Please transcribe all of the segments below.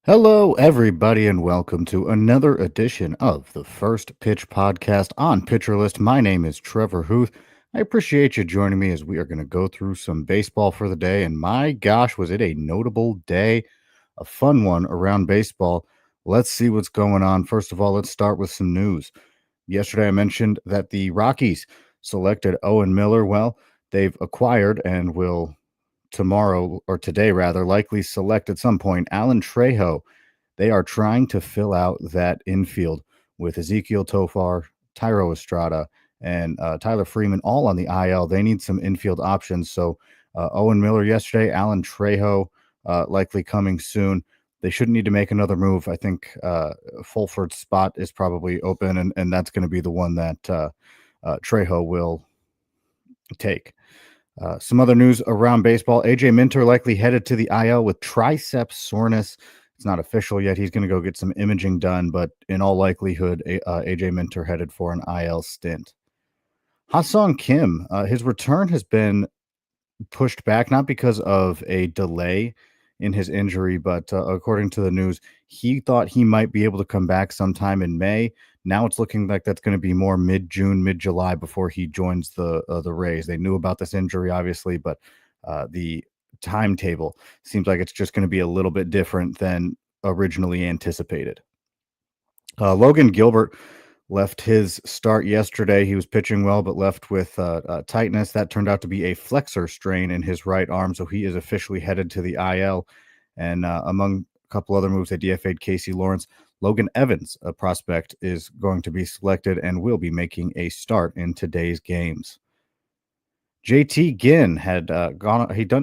Hello, everybody, and welcome to another edition of the First Pitch Podcast on Pitcher List. My name is Trevor Huth. I appreciate you joining me as we are going to go through some baseball for the day. And my gosh, was it a notable day, a fun one around baseball. Let's see what's going on. First of all, let's start with some news. Yesterday, I mentioned that the Rockies selected Owen Miller. Well, they've acquired and will tomorrow, or today rather, likely select at some point Alan Trejo. They are trying to fill out that infield with Ezekiel Tofar, Tyro Estrada, and Tyler Freeman all on the IL. They need some infield options. So Owen Miller yesterday, Alan Trejo likely coming soon. They shouldn't need to make another move. I think Fulford's spot is probably open, and that's going to be the one that Trejo will take. Some other news around baseball. AJ Minter likely headed to the IL with tricep soreness. It's not official yet. He's going to go get some imaging done, but in all likelihood, AJ Minter headed for an IL stint. Ha-Sung Kim, his return has been pushed back, not because of a delay in his injury, but according to the news, he thought he might be able to come back sometime in May. Now it's looking like that's going to be more mid-June, mid-July before he joins the Rays. They knew about this injury, obviously, but the timetable seems like it's just going to be a little bit different than originally anticipated. Logan Gilbert left his start yesterday. He was pitching well, but left with tightness. That turned out to be a flexor strain in his right arm, so he is officially headed to the IL. And among a couple other moves, they DFA'd Casey Lawrence. Logan Evans, a prospect, is going to be selected and will be making a start in today's games. JT Ginn had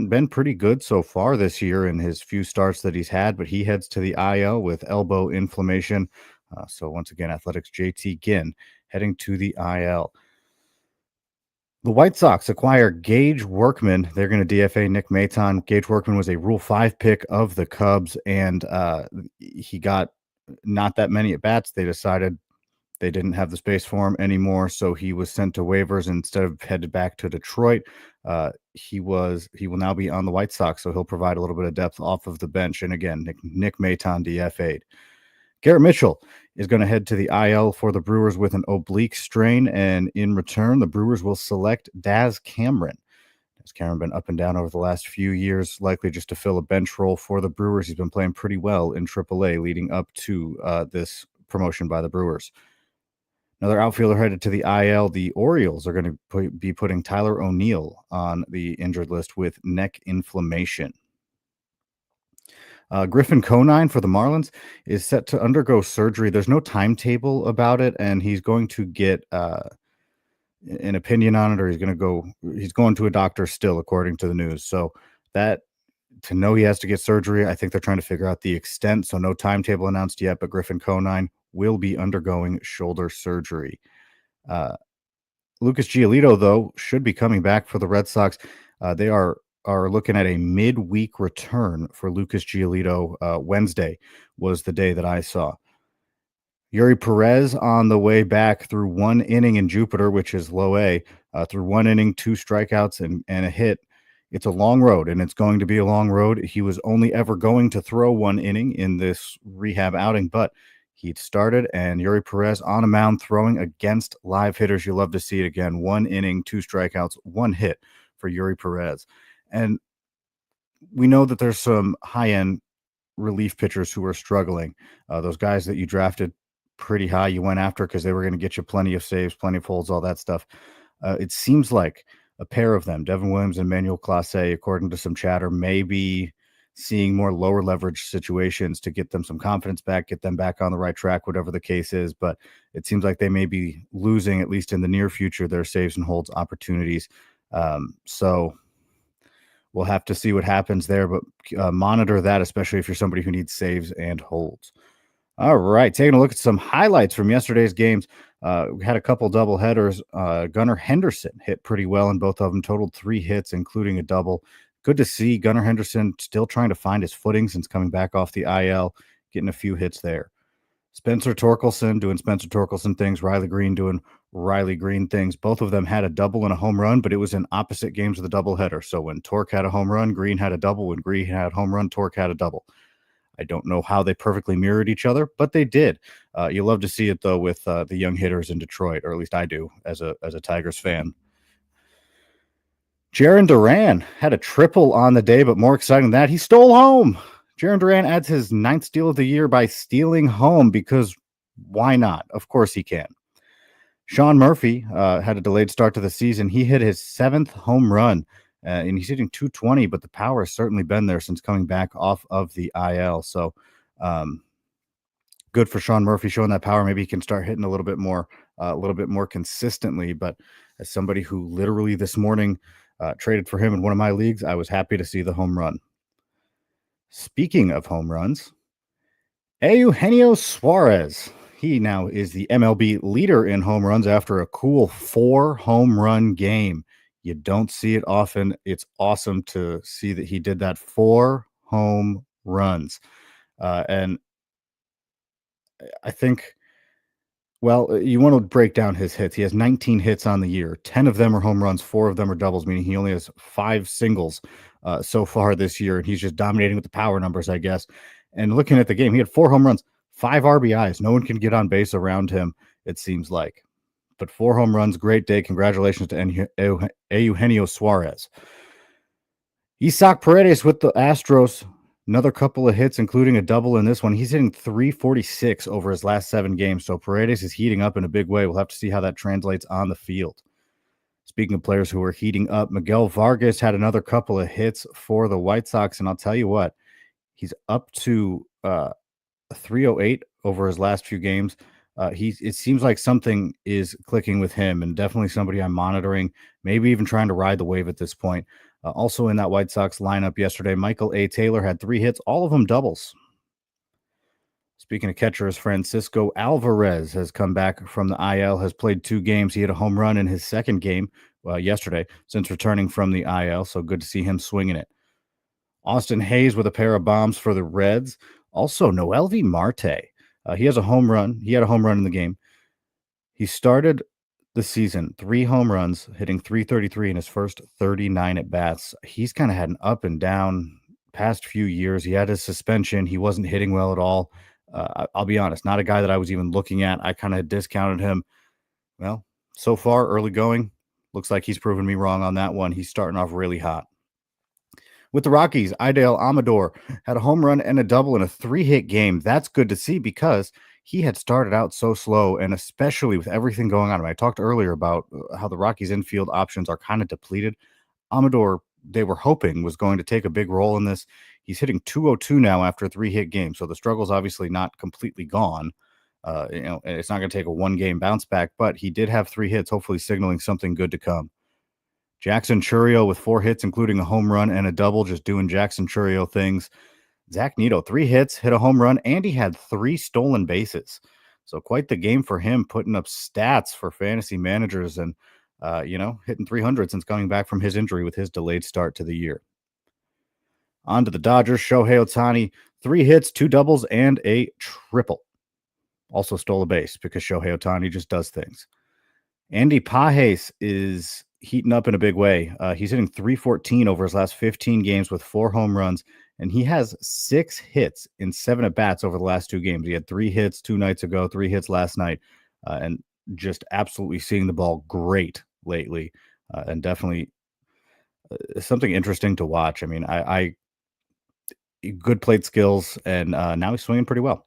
been pretty good so far this year in his few starts that he's had, but he heads to the IL with elbow inflammation. So once again, Athletics JT Ginn heading to the IL. The White Sox acquire Gage Workman. They're going to DFA Nick Maton. Gage Workman was a Rule 5 pick of the Cubs, and he got not that many at bats. They decided they didn't have the space for him anymore, so he was sent to waivers instead of headed back to Detroit. He will now be on the White Sox, so he'll provide a little bit of depth off of the bench. And again, Nick Maton DFA'd. Garrett Mitchell is going to head to the IL for the Brewers with an oblique strain, and in return, the Brewers will select Daz Cameron. Daz Cameron been up and down over the last few years, likely just to fill a bench role for the Brewers. He's been playing pretty well in AAA leading up to this promotion by the Brewers. Another outfielder headed to the IL. The Orioles are going to be putting Tyler O'Neill on the injured list with neck inflammation. Griffin Conine for the Marlins is set to undergo surgery. There's no timetable about it, and he's going to get an opinion on it, or he's going to a doctor still, according to the news. So that to know he has to get surgery, I think they're trying to figure out the extent. So no timetable announced yet, but Griffin Conine will be undergoing shoulder surgery. Lucas Giolito, though, should be coming back for the Red Sox. They are looking at a midweek return for Lucas Giolito. Wednesday was the day that I saw. Yuri Perez on the way back through one inning in Jupiter, which is low A, through one inning, 2 strikeouts, and a hit. It's a long road, and it's going to be a long road. He was only ever going to throw 1 inning in this rehab outing, but he'd started, and Yuri Perez on a mound throwing against live hitters. You love to see it again. 1 inning, 2 strikeouts, 1 hit for Yuri Perez. And we know that there's some high-end relief pitchers who are struggling. Those guys that you drafted pretty high, you went after because they were going to get you plenty of saves, plenty of holds, all that stuff. It seems like a pair of them, Devin Williams and Manuel Clase, according to some chatter, may be seeing more lower leverage situations to get them some confidence back, get them back on the right track, whatever the case is. But it seems like they may be losing, at least in the near future, their saves and holds opportunities. So we'll have to see what happens there, but monitor that, especially if you're somebody who needs saves and holds. All right, taking a look at some highlights from yesterday's games. We had a couple double headers. Gunnar Henderson hit pretty well in both of them, totaled 3 hits, including a double. Good to see Gunnar Henderson still trying to find his footing since coming back off the IL, getting a few hits there. Spencer Torkelson doing Spencer Torkelson things, Riley Green doing Riley Green things. Both of them had a double and a home run, but it was in opposite games of the doubleheader. So when Tork had a home run, Green had a double. When Green had a home run, Tork had a double. I don't know how they perfectly mirrored each other, but they did. You love to see it though with the young hitters in Detroit, or at least I do as a Tigers fan. Jaron Duran had a triple on the day, but more exciting than that, he stole home. Jaron Duran adds his ninth steal of the year by stealing home because why not? Of course he can. Sean Murphy had a delayed start to the season. He hit his seventh home run, and he's hitting 220, but the power has certainly been there since coming back off of the IL. So um, good for Sean Murphy showing that power. Maybe he can start hitting a little bit more consistently. But as somebody who literally this morning traded for him in one of my leagues, I was happy to see the home run. Speaking of home runs, Eugenio Suarez. He now is the MLB leader in home runs after a cool 4 home run game. You don't see it often. It's awesome to see that he did that. 4 home runs. And I think, well, you want to break down his hits. He has 19 hits on the year. 10 of them are home runs. 4 of them are doubles, meaning he only has 5 singles so far this year. And he's just dominating with the power numbers, I guess. And looking at the game, he had 4 home runs, 5 RBIs. No one can get on base around him, it seems like. But 4 home runs, great day. Congratulations to Eugenio Suarez. Isaac Paredes with the Astros. Another couple of hits, including a double in this one. He's hitting 346 over his last 7 games. So Paredes is heating up in a big way. We'll have to see how that translates on the field. Speaking of players who are heating up, Miguel Vargas had another couple of hits for the White Sox. And I'll tell you what, he's up to 308 over his last few games. It seems like something is clicking with him, and definitely somebody I'm monitoring, maybe even trying to ride the wave at this point. Also in that White Sox lineup yesterday, Michael A. Taylor had 3 hits, all of them doubles. Speaking of catchers, Francisco Alvarez has come back from the IL, has played 2 games. He hit a home run in his second game yesterday since returning from the IL, so good to see him swinging it. Austin Hayes with a pair of bombs for the Reds. Also, Noelvi Marte. He has a home run. He had a home run in the game. He started the season 3 home runs, hitting 333 in his first 39 at bats. He's kind of had an up and down past few years. He had his suspension. He wasn't hitting well at all. I'll be honest, not a guy that I was even looking at. I kind of discounted him. Well, so far, early going, looks like he's proven me wrong on that one. He's starting off really hot. With the Rockies, Idale Amador had a home run and a double in a 3-hit game. That's good to see because he had started out so slow, and especially with everything going on. I talked earlier about how the Rockies' infield options are kind of depleted. Amador, they were hoping, was going to take a big role in this. He's hitting 202 now after a 3-hit game, so the struggle's obviously not completely gone. It's not going to take a 1-game bounce back, but he did have 3 hits, hopefully signaling something good to come. Jackson Chourio with 4 hits, including a home run and a double, just doing Jackson Chourio things. Zach Neto, 3 hits, hit a home run, and he had 3 stolen bases. So quite the game for him, putting up stats for fantasy managers and, hitting 300 since coming back from his injury with his delayed start to the year. On to the Dodgers, Shohei Ohtani, 3 hits, 2 doubles, and a triple. Also stole a base because Shohei Ohtani just does things. Andy Pages is heating up in a big way. He's hitting 314 over his last 15 games with 4 home runs, and he has 6 hits in 7 at-bats over the last 2 games. He had 3 hits 2 nights ago, 3 hits last night, and just absolutely seeing the ball great lately, and definitely something interesting to watch. I mean, I good plate skills, and now he's swinging pretty well.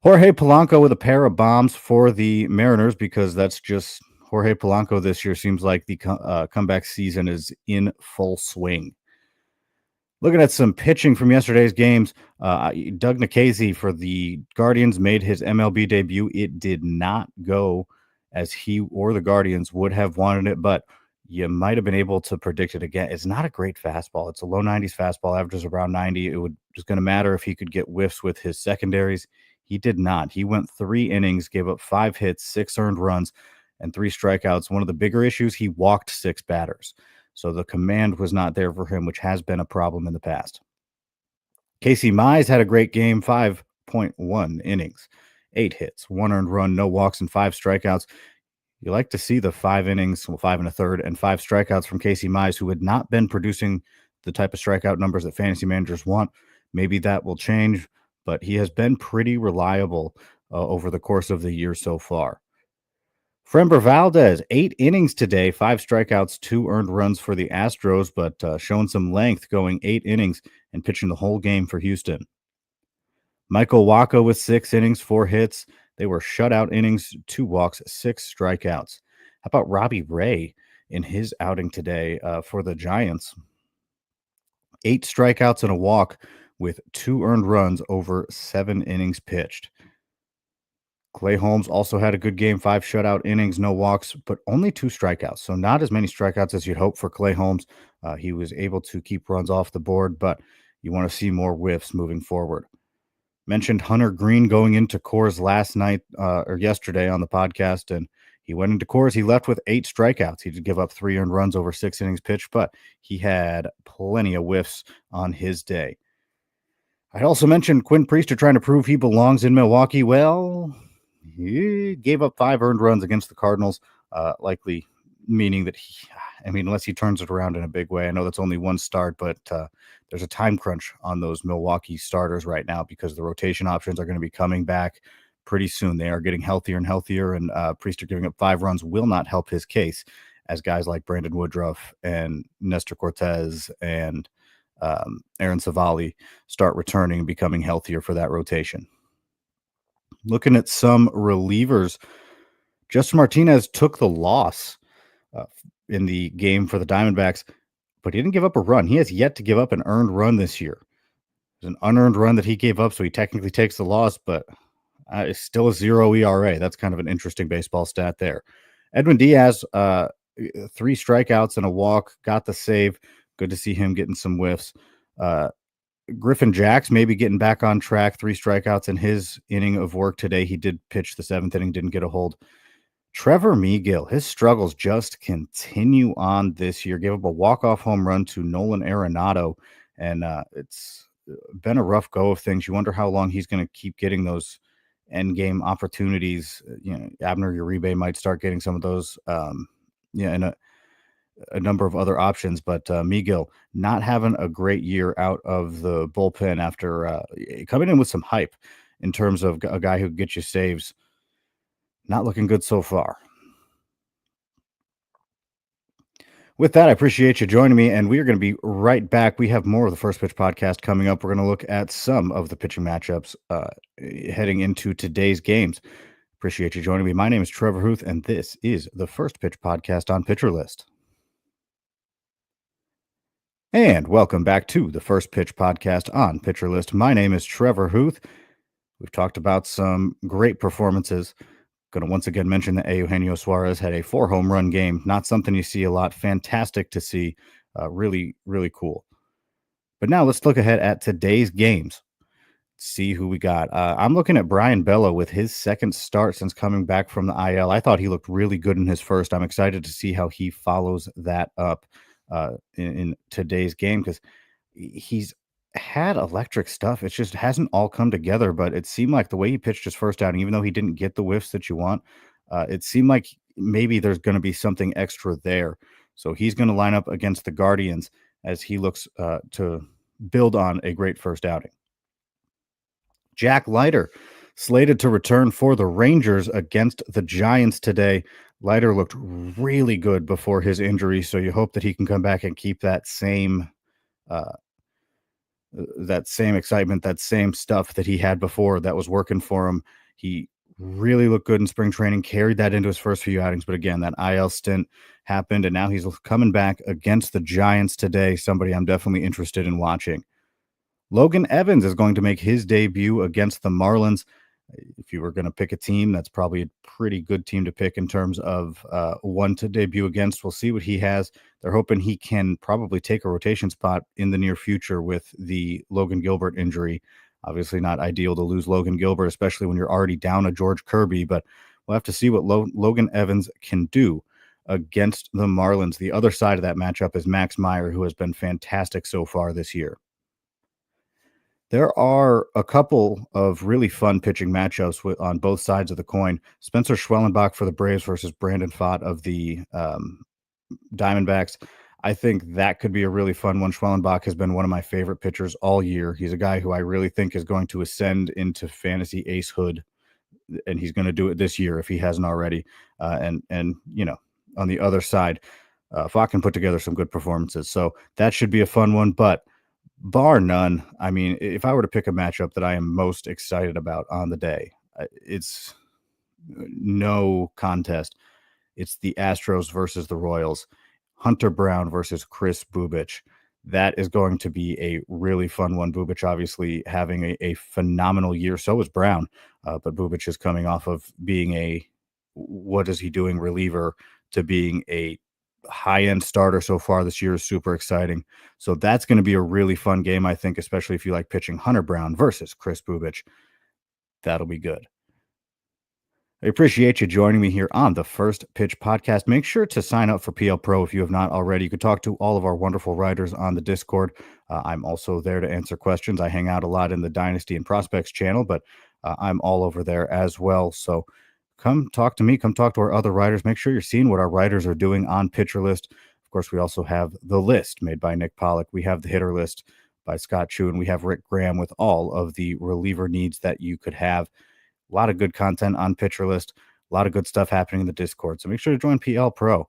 Jorge Polanco with a pair of bombs for the Mariners because that's just Jorge Polanco this year. Seems like the comeback season is in full swing. Looking at some pitching from yesterday's games, Doug Nikhazy for the Guardians made his MLB debut. It did not go as he or the Guardians would have wanted it, but you might have been able to predict it again. It's not a great fastball. It's a low 90s fastball, averages around 90. It was going to matter if he could get whiffs with his secondaries. He did not. He went 3 innings, gave up 5 hits, 6 earned runs, and 3 strikeouts. One of the bigger issues, he walked 6 batters. So the command was not there for him, which has been a problem in the past. Casey Mize had a great game, 5.1 innings, 8 hits, 1 earned run, no walks, and 5 strikeouts. You like to see the 5 innings, 5 1/3, and 5 strikeouts from Casey Mize, who had not been producing the type of strikeout numbers that fantasy managers want. Maybe that will change, but he has been pretty reliable over the course of the year so far. Frember Valdez, 8 innings today, 5 strikeouts, 2 earned runs for the Astros, but showing some length going 8 innings and pitching the whole game for Houston. Michael Waka with 6 innings, 4 hits. They were shutout innings, 2 walks, 6 strikeouts. How about Robbie Ray in his outing today for the Giants? 8 strikeouts and a walk with 2 earned runs over 7 innings pitched. Clay Holmes also had a good game, 5 shutout innings, no walks, but only 2 strikeouts. So not as many strikeouts as you'd hope for Clay Holmes. He was able to keep runs off the board, but you want to see more whiffs moving forward. Mentioned Hunter Green going into Coors last night or yesterday on the podcast, and he went into Coors. He left with 8 strikeouts. He did give up 3 earned runs over 6 innings pitched, but he had plenty of whiffs on his day. I also mentioned Quinn Priester trying to prove he belongs in Milwaukee. Well, he gave up 5 earned runs against the Cardinals, likely meaning that unless he turns it around in a big way. I know that's only one start, but there's a time crunch on those Milwaukee starters right now because the rotation options are going to be coming back pretty soon. They are getting healthier and healthier, and Priester giving up 5 runs will not help his case as guys like Brandon Woodruff and Nestor Cortez and Aaron Savali start returning and becoming healthier for that rotation. Looking at some relievers, Justin Martinez took the loss in the game for the Diamondbacks, but he didn't give up a run. He has yet to give up an earned run this year. There's an unearned run that he gave up, so he technically takes the loss, but it's still a 0 ERA. That's kind of an interesting baseball stat there. Edwin Diaz, 3 strikeouts and a walk, got the save. Good to see him getting some whiffs. Griffin Jacks maybe getting back on track, 3 strikeouts in his inning of work today. He did pitch the 7th inning, didn't get a hold. Trevor Megill, his struggles just continue on this year. Gave up a walk-off home run to Nolan Arenado, and it's been a rough go of things. You wonder how long he's going to keep getting those end-game opportunities. Abner Uribe might start getting some of those, and a number of other options, but Megill not having a great year out of the bullpen after coming in with some hype in terms of a guy who gets you saves. Not looking good so far. With that, I appreciate you joining me, and we are going to be right back. We have more of the First Pitch podcast coming up. We're going to look at some of the pitching matchups heading into today's games. Appreciate you joining me. My name is Trevor Huth, and this is the First Pitch podcast on Pitcher List. And welcome back to the First Pitch podcast on Pitcher List. My name is Trevor Huth. We've talked about some great performances. Going to once again mention that Eugenio Suarez had a 4-home run game. Not something you see a lot. Fantastic to see. Really, really cool. But now let's look ahead at today's games. See who we got. I'm looking at Brian Bello with his second start since coming back from the IL. I thought he looked really good in his first. I'm excited to see how he follows that up in today's game because he's had electric stuff. It just hasn't all come together, but it seemed like the way he pitched his first outing, even though he didn't get the whiffs that you want, it seemed like maybe there's going to be something extra there. So he's going to line up against the Guardians as he looks to build on a great first outing. Jack Leiter slated to return for the Rangers against the Giants today. Leiter looked really good before his injury, so you hope that he can come back and keep that same excitement, that same stuff that he had before that was working for him. He really looked good in spring training, carried that into his first few outings. But again, that IL stint happened, and now he's coming back against the Giants today, somebody I'm definitely interested in watching. Logan Evans is going to make his debut against the Marlins. If you were going to pick a team, that's probably a pretty good team to pick in terms of one to debut against. We'll see what he has. They're hoping he can probably take a rotation spot in the near future with the Logan Gilbert injury. Obviously not ideal to lose Logan Gilbert, especially when you're already down a George Kirby, but we'll have to see what Logan Evans can do against the Marlins. The other side of that matchup is Max Meyer, who has been fantastic so far this year. There are a couple of really fun pitching matchups on both sides of the coin. Spencer Schwellenbach for the Braves versus Brandon Pfaadt of the Diamondbacks. I think that could be a really fun one. Schwellenbach has been one of my favorite pitchers all year. He's a guy who I really think is going to ascend into fantasy acehood, and he's going to do it this year if he hasn't already. And on the other side, Falk put together some good performances, so that should be a fun one. But bar none, I mean, if I were to pick a matchup that I am most excited about on the day, it's no contest. It's the Astros versus the Royals. Hunter Brown versus Chris Bubich. That is going to be a really fun one. Bubich obviously having a phenomenal year. So is Brown. But Bubich is coming off of being what is he doing, reliever, to being a high-end starter so far this year is super exciting. So that's going to be a really fun game, I think, especially if you like pitching Hunter Brown versus Chris Bubich. That'll be good. I appreciate you joining me here on the First Pitch Podcast. Make sure to sign up for PL Pro if you have not already. You can talk to all of our wonderful writers on the Discord. I'm also there to answer questions. I hang out a lot in the Dynasty and Prospects channel, but I'm all over there as well. So come talk to me. Come talk to our other writers. Make sure you're seeing what our writers are doing on Pitcher List. Of course, we also have The List made by Nick Pollock. We have the Hitter List by Scott Chu, and we have Rick Graham with all of the reliever needs that you could have. A lot of good content on Pitcher List, a lot of good stuff happening in the Discord. So make sure to join PL Pro.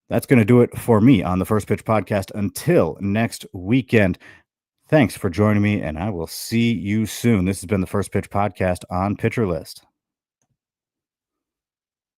That's going to do it for me on the First Pitch Podcast. Until next weekend, thanks for joining me, and I will see you soon. This has been the First Pitch Podcast on Pitcher List.